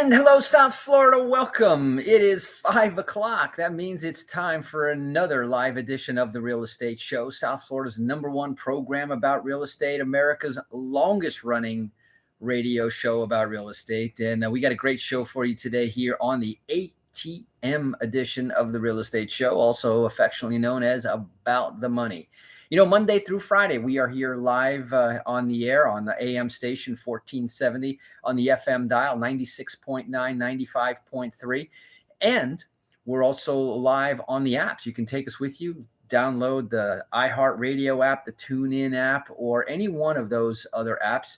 And hello, South Florida. Welcome. It is 5 o'clock. That means it's time for another live edition of the Real Estate Show, South Florida's #1 program about real estate, America's longest running radio show about real estate. And we got a great show for you today here on the ATM edition of the Real Estate Show, also affectionately known as About the Money. You know, Monday through Friday, we are here live on the air on the AM station 1470, on the FM dial 96.9, 95.3. And we're also live on the apps. You can take us with you. Download the iHeartRadio app, the TuneIn app, or any one of those other apps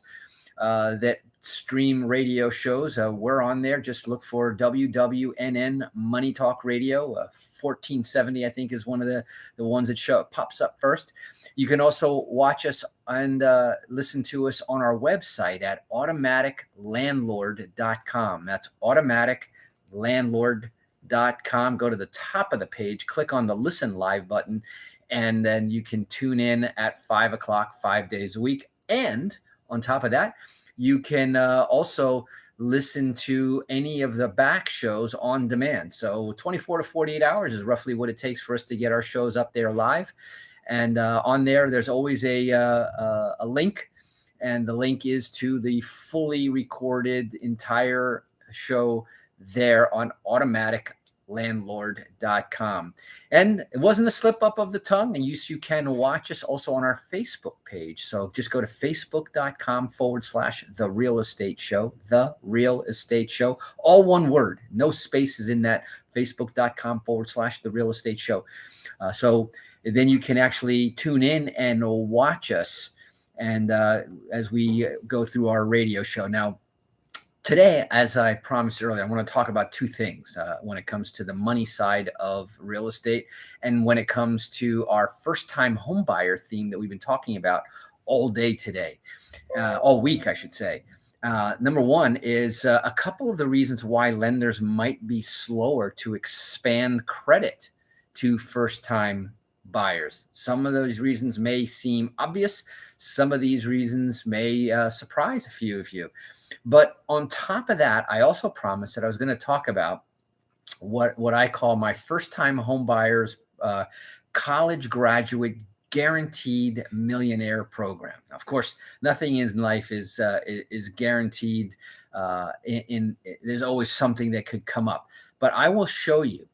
that stream radio shows. We're on there. Just look for WWNN Money Talk Radio. 1470, I think, is one of the ones that pops up first. You can also watch us and listen to us on our website at automaticlandlord.com. That's automaticlandlord.com. Go to the top of the page, click on the Listen Live button, and then you can tune in at 5 o'clock, 5 days a week. And on top of that, you can also listen to any of the back shows on demand. So 24 to 48 hours is roughly what it takes for us to get our shows up there live. And on there, there's always a link. And the link is to the fully recorded entire show there on automaticlandlord.com. And it wasn't a slip up of the tongue. And you can watch us also on our Facebook page. So just go to facebook.com/The Real Estate Show, The Real Estate Show, all one word, no spaces in that, facebook.com/The Real Estate Show. So then you can actually tune in and watch us and as we go through our radio show. Now, today, as I promised earlier, I want to talk about two things when it comes to the money side of real estate and when it comes to our first-time home buyer theme that we've been talking about all day today, all week, I should say. Number one is a couple of the reasons why lenders might be slower to expand credit to first-time buyers. Some of those reasons may seem obvious. Some of these reasons may surprise a few of you. But on top of that, I also promised that I was going to talk about what I call my first-time home buyers college graduate guaranteed millionaire program. Now, of course, nothing in life is guaranteed. There's always something that could come up. But I will show you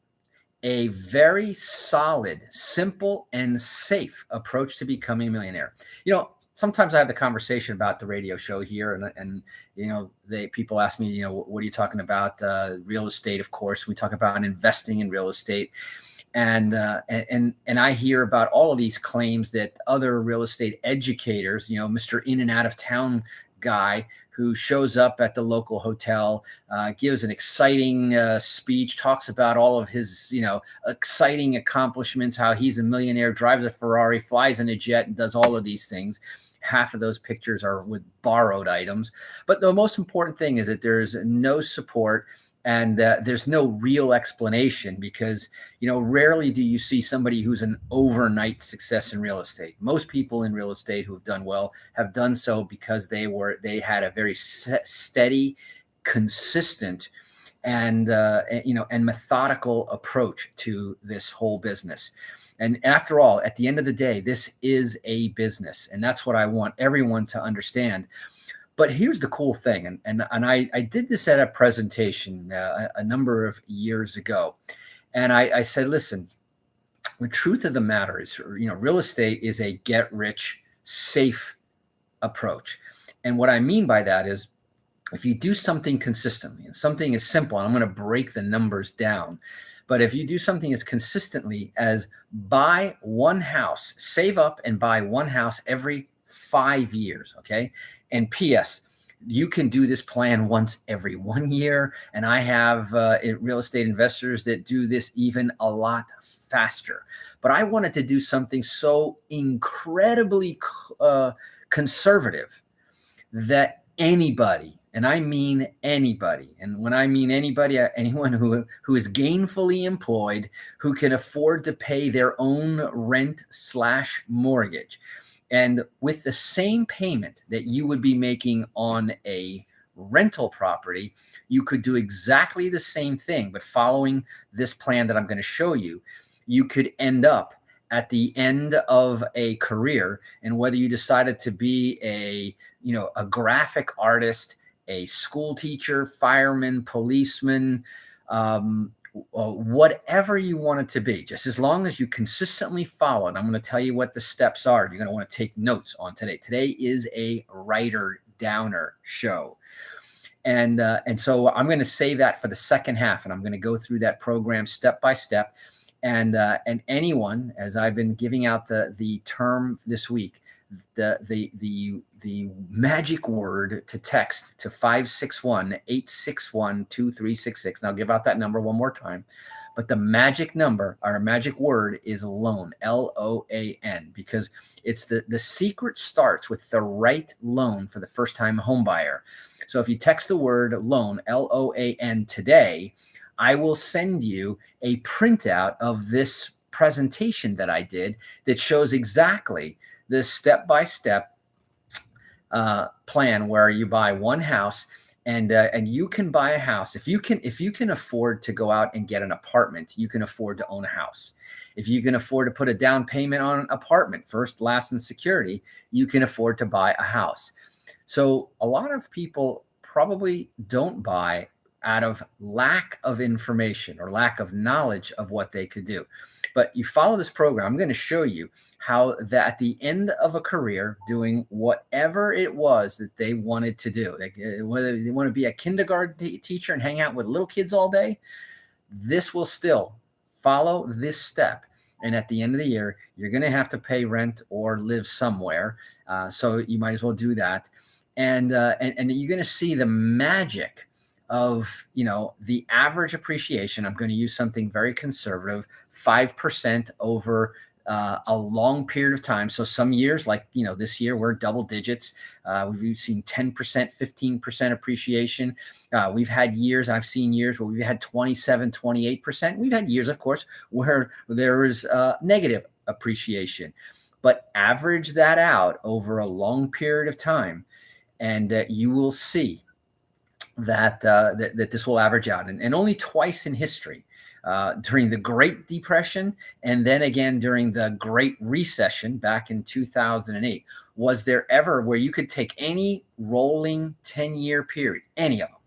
a very solid, simple, and safe approach to becoming a millionaire. You know, sometimes I have the conversation about the radio show here, and you know, people ask me, you know, what are you talking about? Real estate, of course. We talk about investing in real estate, and I hear about all of these claims that other real estate educators, you know, Mr. In and Out of Town guy who shows up at the local hotel, gives an exciting speech, talks about all of his, you know, exciting accomplishments, how he's a millionaire, drives a Ferrari, flies in a jet, and does all of these things. Half of those pictures are with borrowed items. But the most important thing is that there's no support and there's no real explanation, because, you know, rarely do you see somebody who's an overnight success in real estate. Most people in real estate who have done well have done so because they had a very steady, consistent, and methodical approach to this whole business. And after all, at the end of the day, this is a business, and that's what I want everyone to understand. But here's the cool thing, and I did this at a presentation a number of years ago, and I said, listen, the truth of the matter is, you know, real estate is a get-rich, safe approach. And what I mean by that is, if you do something consistently, and something is simple, and I'm going to break the numbers down, but if you do something as consistently as buy one house, save up and buy one house every 5 years, okay? And P.S., you can do this plan once every 1 year. And I have real estate investors that do this even a lot faster. But I wanted to do something so incredibly conservative that anybody, and I mean anybody, and when I mean anybody, anyone who is gainfully employed, who can afford to pay their own rent/mortgage, and with the same payment that you would be making on a rental property, you could do exactly the same thing, but following this plan that I'm going to show you, you could end up at the end of a career. And whether you decided to be a graphic artist, a school teacher, fireman, policeman, whatever you want it to be, just as long as you consistently follow it. I'm going to tell you what the steps are. You're going to want to take notes on today. Today is a writer downer show. And so I'm going to save that for the second half, and I'm going to go through that program step by step. And anyone, as I've been giving out the term this week, the magic word to text to 561-861-2366. And I'll give out that number one more time. But the magic number, our magic word, is loan, LOAN, because it's the secret starts with the right loan for the first-time home buyer. So if you text the word loan, LOAN, today, I will send you a printout of this presentation that I did that shows exactly the step-by-step plan where you buy one house, and you can buy a house. If you can afford to go out and get an apartment, you can afford to own a house. If you can afford to put a down payment on an apartment, first, last, and security, you can afford to buy a house. So a lot of people probably don't buy out of lack of information or lack of knowledge of what they could do. But you follow this program, I'm going to show you how that at the end of a career, doing whatever it was that they wanted to do, like whether they want to be a kindergarten teacher and hang out with little kids all day, this will still follow this step. And at the end of the year, you're going to have to pay rent or live somewhere. So you might as well do that. And you're going to see the magic of, the average appreciation. I'm going to use something very conservative, 5% over a long period of time. So some years, like, this year, we're double digits. We've seen 10%, 15% appreciation. I've seen years where we've had 27, 28%. We've had years, of course, where there is negative appreciation. But average that out over a long period of time, and you will see that this will average out. And only twice in history, during the Great Depression and then again during the Great Recession back in 2008, was there ever where you could take any rolling 10-year period, any of them,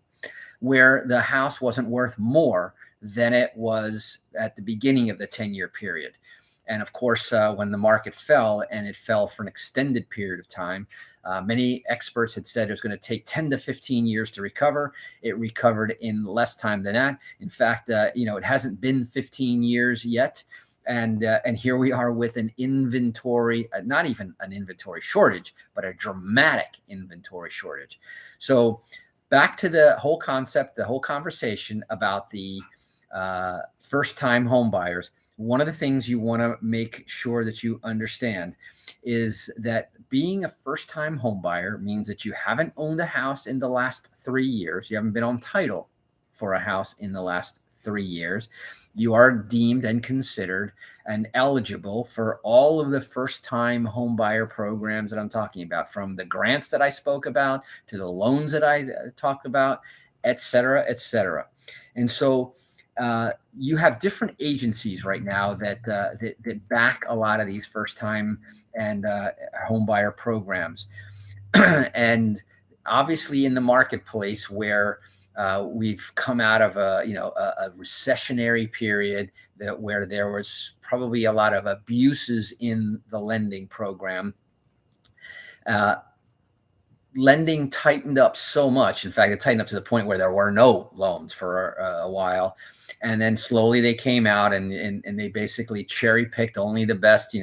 where the house wasn't worth more than it was at the beginning of the 10-year period. And of course, when the market fell, and it fell for an extended period of time, many experts had said it was going to take 10 to 15 years to recover. It recovered in less time than that. In fact, it hasn't been 15 years yet. And here we are with an inventory, not even an inventory shortage, but a dramatic inventory shortage. So back to the whole concept, the whole conversation about the first-time home buyers. One of the things you want to make sure that you understand is that being a first-time home buyer means that you haven't owned a house in the last 3 years. You haven't been on title for a house in the last 3 years. You are deemed and considered and eligible for all of the first-time home buyer programs that I'm talking about, from the grants that I spoke about to the loans that I talked about, et cetera, et cetera. And so you have different agencies right now that back a lot of these first-time and home buyer programs, and obviously in the marketplace where we've come out of a recessionary period where there was probably a lot of abuses in the lending program. Lending tightened up so much. In fact, it tightened up to the point where there were no loans for a while. And then slowly they came out and they basically cherry picked only the best,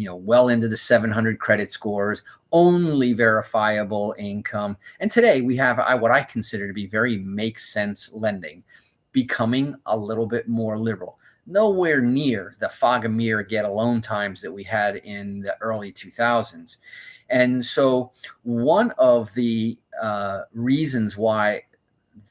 well into the 700 credit scores, only verifiable income. And today we have what I consider to be very make sense lending, becoming a little bit more liberal. Nowhere near the fog and mirror get a loan times that we had in the early 2000s. And so one of the reasons why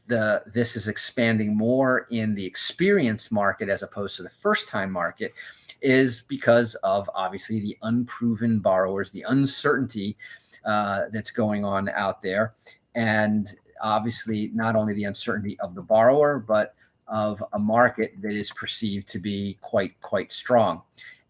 this is expanding more in the experienced market as opposed to the first-time market is because of obviously the unproven borrowers, the uncertainty that's going on out there. and obviously not only the uncertainty of the borrower, but of a market that is perceived to be quite strong.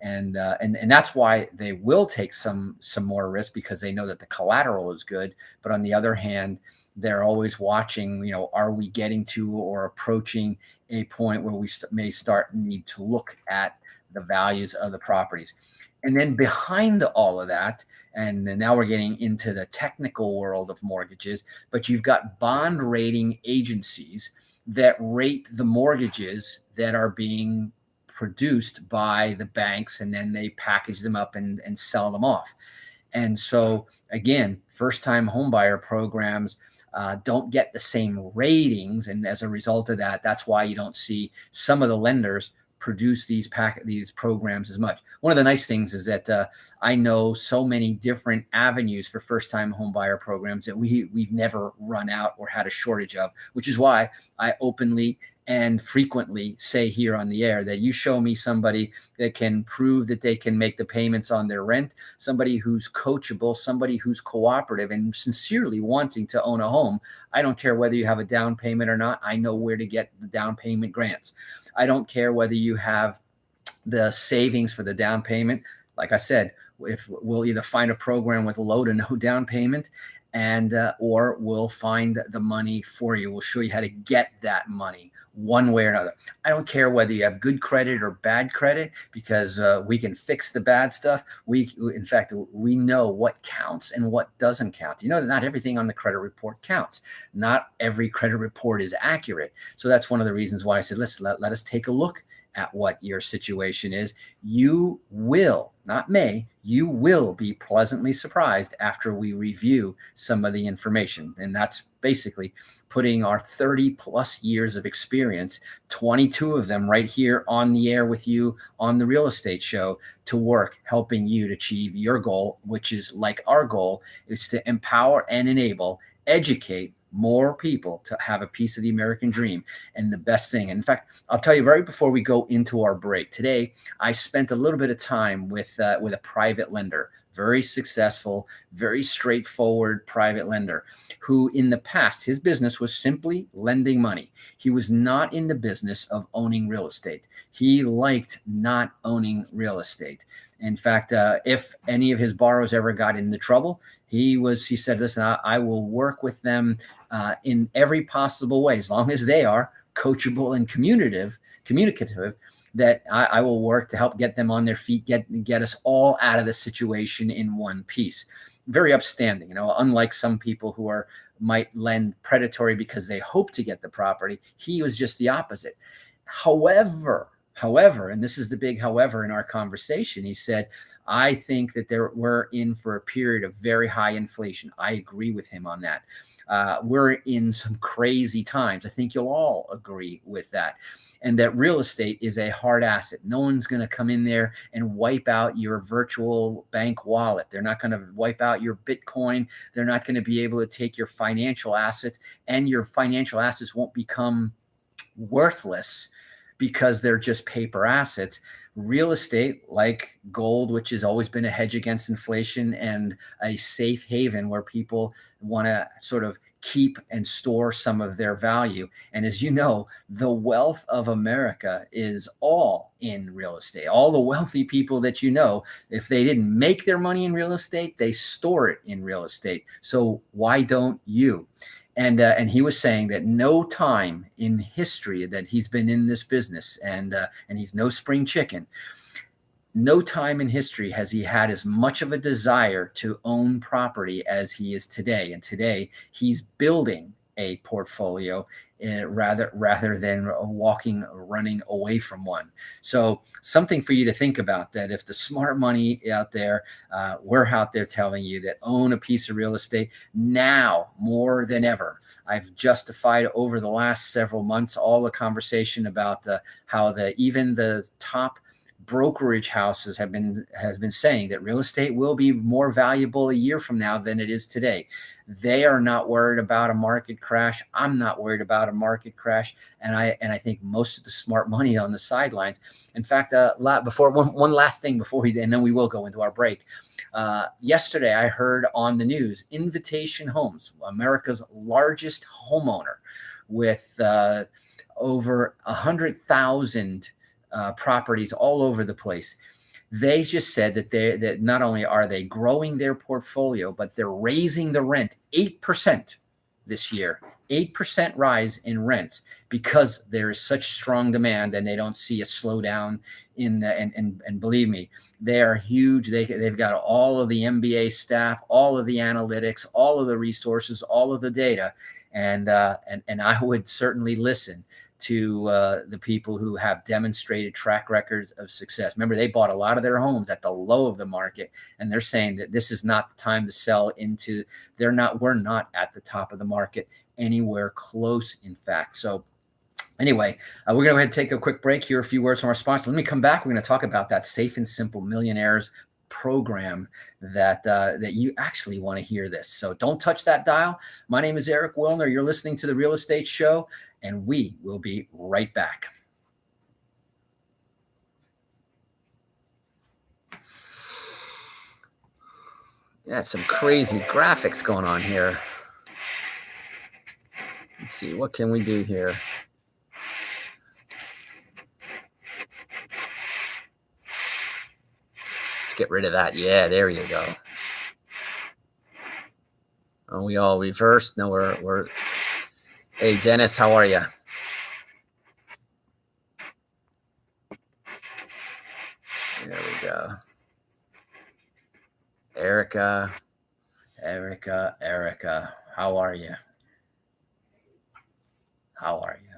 And that's why they will take some more risk, because they know that the collateral is good. But on the other hand, they're always watching, are we getting to or approaching a point where we may start need to look at the values of the properties. And then behind all of that, and now we're getting into the technical world of mortgages, but you've got bond rating agencies that rate the mortgages that are being produced by the banks, and then they package them up and sell them off. And so again, first time homebuyer programs don't get the same ratings, and as a result of that, that's why you don't see some of the lenders produce these programs as much. One of the nice things is that I know so many different avenues for first-time homebuyer programs that we've never run out or had a shortage of, which is why I openly and frequently say here on the air that you show me somebody that can prove that they can make the payments on their rent, somebody who's coachable, somebody who's cooperative and sincerely wanting to own a home. I don't care whether you have a down payment or not. I know where to get the down payment grants. I don't care whether you have the savings for the down payment. Like I said, if we'll either find a program with low to no down payment, and or we'll find the money for you. We'll show you how to get that money one way or another. I don't care whether you have good credit or bad credit, because we can fix the bad stuff. In fact, we know what counts and what doesn't count. You know that not everything on the credit report counts. Not every credit report is accurate. So that's one of the reasons why I said, listen, let us take a look at what your situation is. You will, not may, you will be pleasantly surprised after we review some of the information. And that's basically putting our 30 plus years of experience, 22 of them right here on the air with you on the Real Estate Show, to work, helping you to achieve your goal, which is like our goal, is to empower and enable, educate more people to have a piece of the American dream. And the best thing, in fact, I'll tell you right before we go into our break today, I spent a little bit of time with a private lender, very successful, very straightforward private lender, who in the past, his business was simply lending money. He was not in the business of owning real estate. He liked not owning real estate. In fact, if any of his borrowers ever got into trouble, he said, listen, I will work with them in every possible way, as long as they are coachable and communicative, that I will work to help get them on their feet, get us all out of the situation in one piece. Very upstanding, unlike some people who might lend predatory because they hope to get the property. He was just the opposite. However, and this is the big however in our conversation, he said, I think that we're in for a period of very high inflation. I agree with him on that. We're in some crazy times. I think you'll all agree with that. And that real estate is a hard asset. No one's going to come in there and wipe out your virtual bank wallet. They're not going to wipe out your Bitcoin. They're not going to be able to take your financial assets, and your financial assets won't become worthless because they're just paper assets. Real estate, like gold, which has always been a hedge against inflation and a safe haven where people want to sort of keep and store some of their value. And as you know, the wealth of America is all in real estate. All the wealthy people that you know, if they didn't make their money in real estate, they store it in real estate. So why don't you? And he was saying that no time in history that he's been in this business, and he's no spring chicken, no time in history has he had as much of a desire to own property as he is today. And today he's building a portfolio rather than running away from one. So something for you to think about, that if the smart money out there, we're out there telling you that own a piece of real estate now more than ever. I've justified over the last several months all the conversation about how even the top brokerage houses has been saying that real estate will be more valuable a year from now than it is today. They are not worried about a market crash. I'm not worried about a market crash. And I think most of the smart money on the sidelines. In fact, before one last thing before and then we will go into our break. Yesterday, I heard on the news, Invitation Homes, America's largest homeowner, with over 100,000 properties all over the place. They just said that not only are they growing their portfolio, but they're raising the rent 8% this year. 8% rise in rents because there is such strong demand, and they don't see a slowdown in the, and believe me, they are huge. They've got all of the MBA staff, all of the analytics, all of the resources, all of the data, and I would certainly listen to the people who have demonstrated track records of success. Remember, they bought a lot of their homes at the low of the market, and they're saying that this is not the time to sell into. We're not at the top of the market anywhere close, in fact. So anyway, we're going to go ahead and take a quick break here. A few words from our sponsor. Let me come back. We're going to talk about that Safe and Simple Millionaires program that you actually want to hear this. So don't touch that dial. My name is Eric Willner. You're listening to The Real Estate Show, and we will be right back. Yeah, some crazy graphics going on here. Let's see, what can we do here? Let's get rid of that. Yeah, there you go. Oh, we all reversed. No, we're. Hey, Dennis, how are you? There we go. Erica, how are you? How are you?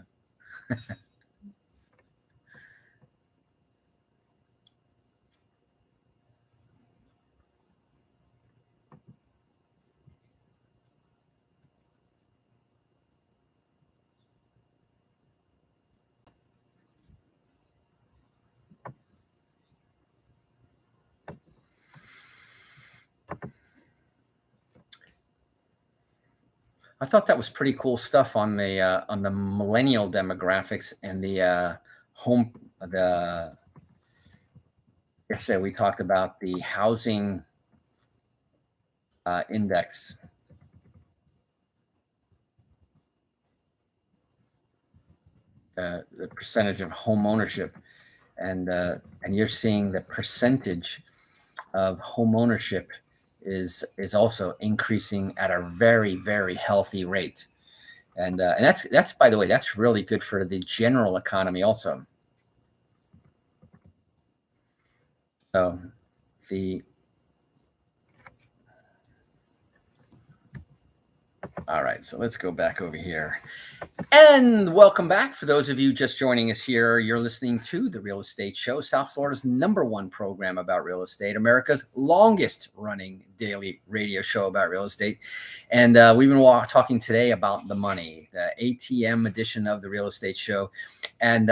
I thought that was pretty cool stuff on the millennial demographics and the yesterday we talked about the housing index. The percentage of home ownership, and you're seeing the percentage of home ownership is also increasing at a very, very healthy rate, and that's by the way, that's really good for the general economy also. So the all right, so let's go back over here. And welcome back. For those of you just joining us here, you're listening to The Real Estate Show, South Florida's #1 program about real estate, America's longest running daily radio show about real estate. And we've been talking today about the money, the ATM edition of The Real Estate Show. And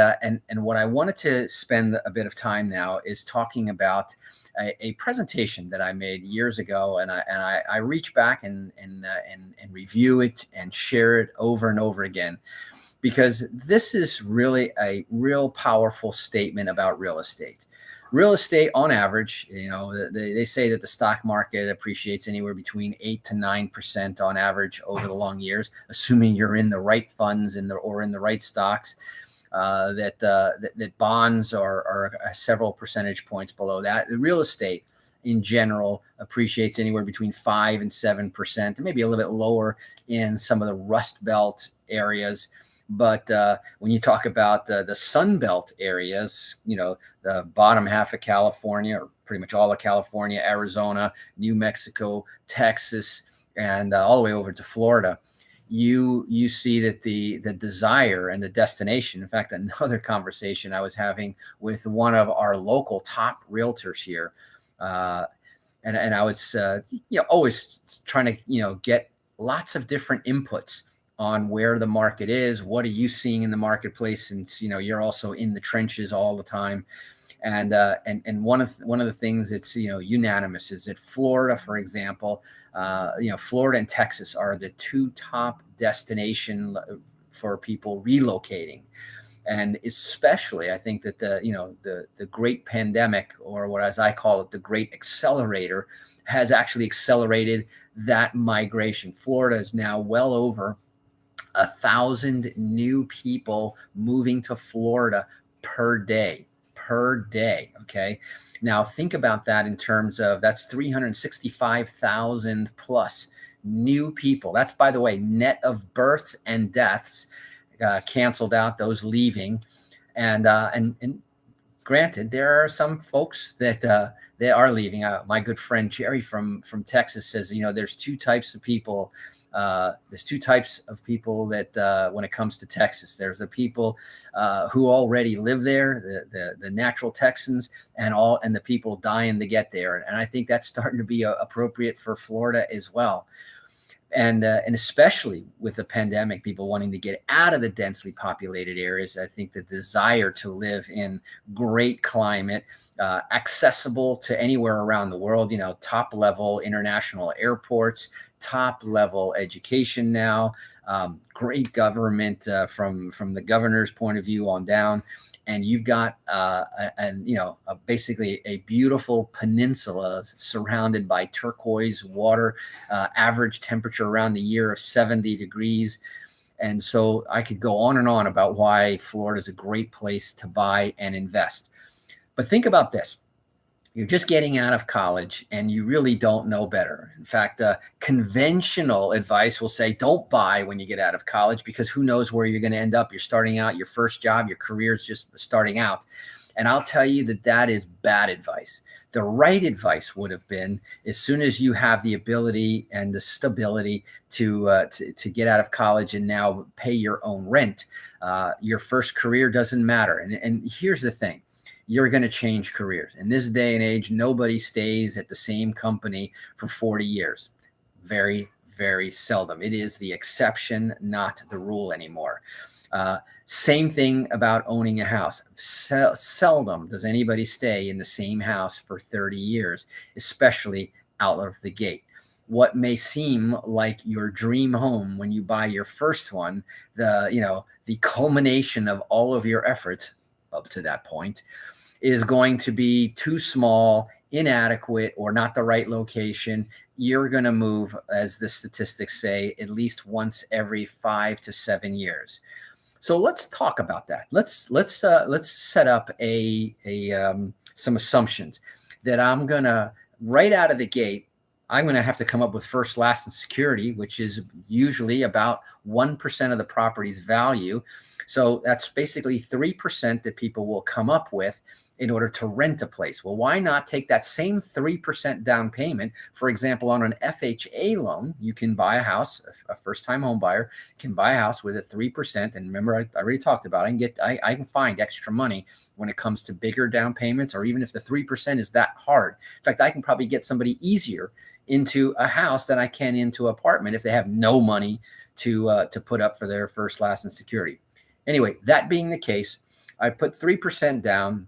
what I wanted to spend a bit of time now is talking about a presentation that I made years ago, and I reach back and review it and share it over and over again, because this is really a real powerful statement about real estate. Real estate, on average, they say that the stock market appreciates anywhere between 8 to 9% on average over the long years, assuming you're in the right funds or in the right stocks. That bonds are several percentage points below that. The real estate in general appreciates anywhere between 5 and 7%, maybe a little bit lower in some of the Rust Belt areas. But when you talk about the Sun Belt areas, the bottom half of California, or pretty much all of California, Arizona, New Mexico, Texas, and all the way over to Florida, you see that the desire and the destination. In fact, another conversation I was having with one of our local top realtors here, and I was always trying to get lots of different inputs on where the market is. What are you seeing in the marketplace? Since you're also in the trenches all the time. And one of the things that's unanimous is that Florida, for example, Florida and Texas are the two top destination for people relocating. And especially, I think that the great pandemic, or what as I call it, the great accelerator, has actually accelerated that migration. Florida is now well over 1,000 new people moving to Florida per day. Per day. Okay. Now think about that in terms of that's 365,000 plus new people. That's, by the way, net of births and deaths, canceled out those leaving. And granted, there are some folks that are leaving. My good friend Jerry from Texas says, there's two types of people. There's two types of people that when it comes to Texas, there's the people who already live there, the natural Texans, and the people dying to get there. And I think that's starting to be appropriate for Florida as well. And especially with the pandemic, people wanting to get out of the densely populated areas. I think the desire to live in great climate, accessible to anywhere around the world, top level international airports, top level education now, great government from the governor's point of view on down. And you've got basically a beautiful peninsula surrounded by turquoise water, average temperature around the year of 70 degrees. And so I could go on and on about why Florida is a great place to buy and invest. But think about this. You're just getting out of college and you really don't know better. In fact, conventional advice will say don't buy when you get out of college, because who knows where you're going to end up. You're starting out, your first job, your career is just starting out. And I'll tell you that is bad advice. The right advice would have been, as soon as you have the ability and the stability to get out of college and now pay your own rent, your first career doesn't matter. And here's the thing. You're going to change careers. In this day and age, nobody stays at the same company for 40 years. Very, very seldom. It is the exception, not the rule anymore. Same thing about owning a house. Seldom does anybody stay in the same house for 30 years, especially out of the gate. What may seem like your dream home when you buy your first one, the culmination of all of your efforts up to that point, is going to be too small, inadequate, or not the right location. You're going to move, as the statistics say, at least once every 5 to 7 years. So let's talk about that. Let's set up some assumptions that I'm going to, right out of the gate, I'm going to have to come up with first, last, and security, which is usually about 1% of the property's value. So that's basically 3% that people will come up with in order to rent a place. Well, why not take that same 3% down payment? For example, on an FHA loan, you can buy a house. A first-time home buyer can buy a house with a 3%. And remember, I already talked about it. I can find extra money when it comes to bigger down payments, or even if the 3% is that hard. In fact, I can probably get somebody easier into a house than I can into an apartment if they have no money to put up for their first, last, and security. Anyway, that being the case, I put 3% down.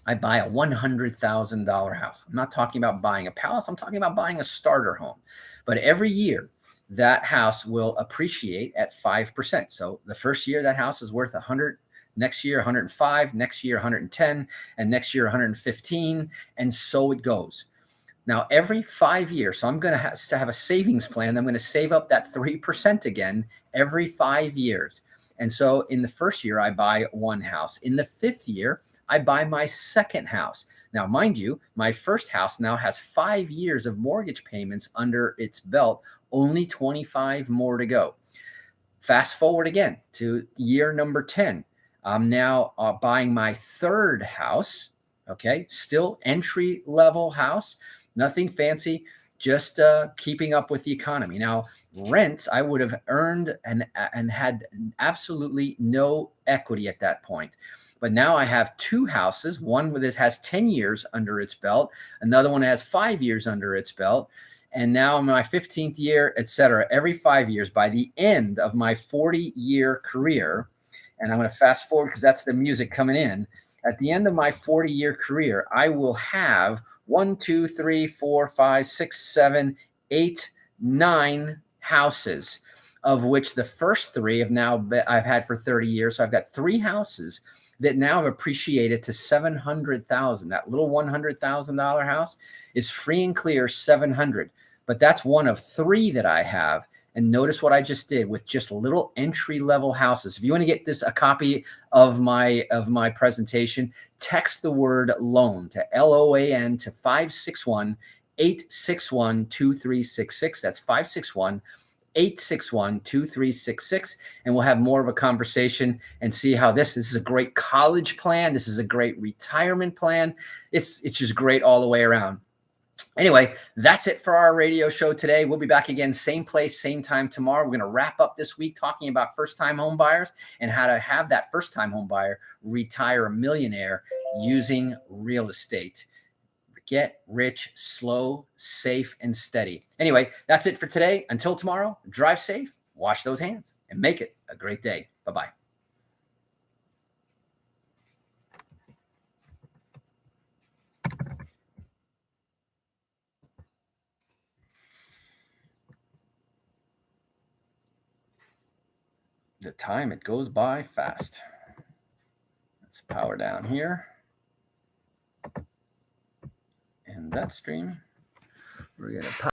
I buy a $100,000 house. I'm not talking about buying a palace. I'm talking about buying a starter home. But every year, that house will appreciate at 5%. So the first year, that house is worth 100. Next year, 105. Next year, 110. And next year, 115. And so it goes. Now, every 5 years, so I'm going to have a savings plan. I'm going to save up that 3% again every 5 years. And so in the first year, I buy one house. In the fifth year, I buy my second house. Now, mind you, my first house now has 5 years of mortgage payments under its belt, only 25 more to go. Fast forward again to year number 10. I'm now buying my third house. Okay, still entry level house, nothing fancy, just keeping up with the economy. Now, rents, I would have earned and had absolutely no equity at that point. But now I have two houses. One has 10 years under its belt. Another one has 5 years under its belt. And now in my 15th year, et cetera, every 5 years, by the end of my 40-year career, and I'm going to fast forward because that's the music coming in. At the end of my 40-year career, I will have 1, 2, 3, 4, 5, 6, 7, 8, 9 houses. of which the first three I've had for 30 years. So I've got 3 houses that now have appreciated to 700,000. That little $100,000 house is free and clear 700. But that's one of 3 that I have. And notice what I just did with just little entry level houses. If you want to get a copy of my presentation, text the word loan to LOAN to 561-861-2366. That's 561-861-2366, and we'll have more of a conversation and see how this is a great college plan. This is a great retirement plan. It's just great all the way around. Anyway, that's it for our radio show today. We'll be back again, same place, same time tomorrow. We're going to wrap up this week talking about first-time home buyers and how to have that first-time home buyer retire a millionaire using real estate. Get rich, slow, safe, and steady. Anyway, that's it for today. Until tomorrow, drive safe, wash those hands, and make it a great day. Bye-bye. The time, it goes by fast. Let's power down here. And that stream, we're going to